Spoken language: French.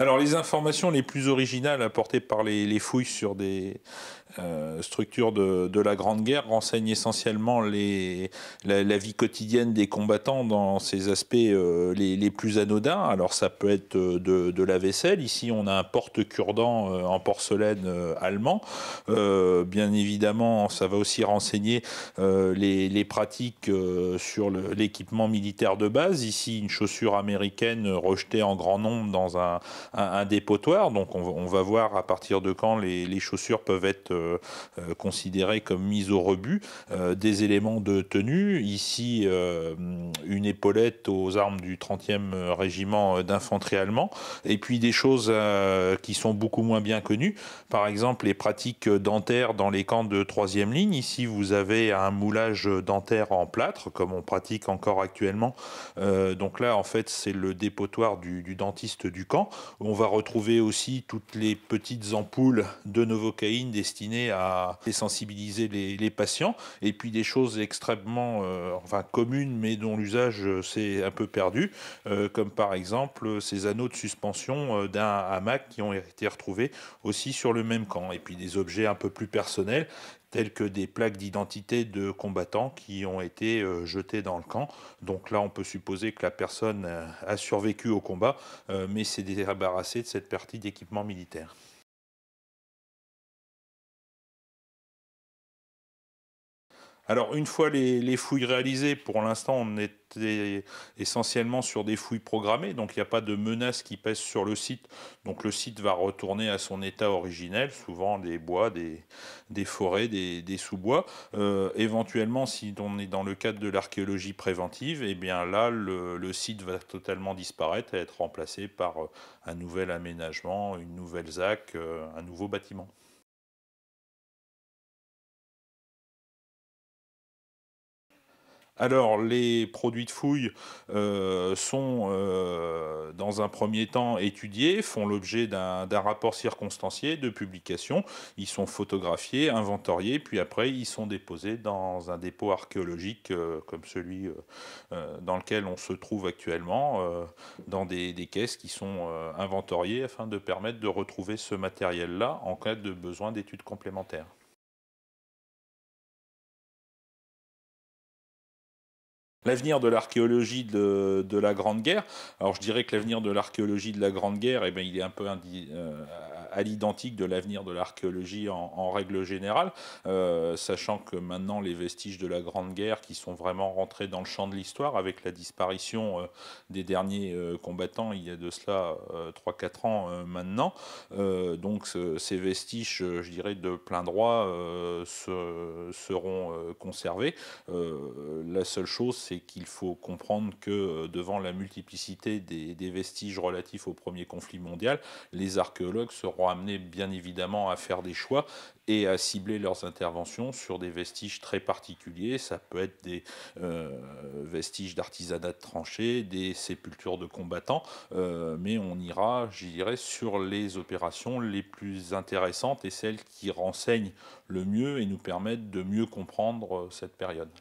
Alors les informations les plus originales apportées par les fouilles sur des structures de la Grande Guerre renseignent essentiellement la vie quotidienne des combattants dans ses aspects les plus anodins. Alors ça peut être de la vaisselle. Ici on a un porte-cure-dent en porcelaine allemand. Bien évidemment ça va aussi renseigner les pratiques sur l'équipement militaire de base. Ici une chaussure américaine rejetée en grand nombre dans un dépotoir. Donc on va voir à partir de quand les chaussures peuvent être considérées comme mises au rebut. Des éléments de tenue. Ici une épaulette aux armes du 30e régiment d'infanterie allemand. Et puis des choses qui sont beaucoup moins bien connues. Par exemple les pratiques dentaires dans les camps de 3e ligne. Ici vous avez un moulage dentaire en plâtre comme on pratique encore actuellement. Donc là en fait c'est le dépotoir du dentiste du camp. On va retrouver aussi toutes les petites ampoules de novocaïne destinées à désensibiliser les patients. Et puis des choses extrêmement communes, mais dont l'usage s'est un peu perdu, comme par exemple ces anneaux de suspension d'un hamac qui ont été retrouvés aussi sur le même camp. Et puis des objets un peu plus personnels, tels que des plaques d'identité de combattants qui ont été jetés dans le camp. Donc là, on peut supposer que la personne a survécu au combat, mais s'est débarrassée de cette partie d'équipement militaire. Alors, une fois les fouilles réalisées, pour l'instant, on était essentiellement sur des fouilles programmées, donc il n'y a pas de menace qui pèse sur le site. Donc le site va retourner à son état originel, souvent des bois, des forêts, des sous-bois. Éventuellement, si on est dans le cadre de l'archéologie préventive, eh bien là, le site va totalement disparaître et être remplacé par un nouvel aménagement, une nouvelle ZAC, un nouveau bâtiment. Alors, les produits de fouille sont, dans un premier temps, étudiés, font l'objet d'un rapport circonstancié de publication. Ils sont photographiés, inventoriés, puis après, ils sont déposés dans un dépôt archéologique comme celui dans lequel on se trouve actuellement, dans des caisses qui sont inventoriées afin de permettre de retrouver ce matériel-là en cas de besoin d'études complémentaires. L'avenir de l'archéologie de la Grande Guerre. Alors je dirais que l'avenir de l'archéologie de la Grande Guerre, eh ben, il est un peu à l'identique de l'avenir de l'archéologie en règle générale, sachant que maintenant les vestiges de la Grande Guerre qui sont vraiment rentrés dans le champ de l'histoire avec la disparition des derniers combattants il y a de cela 3-4 ans maintenant. Donc ces vestiges, je dirais de plein droit, seront conservés. La seule chose, c'est qu'il faut comprendre que devant la multiplicité des vestiges relatifs au premier conflit mondial, les archéologues seront amenés bien évidemment à faire des choix et à cibler leurs interventions sur des vestiges très particuliers. Ça peut être des vestiges d'artisanat de tranchées, des sépultures de combattants, mais on ira, je dirais, sur les opérations les plus intéressantes et celles qui renseignent le mieux et nous permettent de mieux comprendre cette période.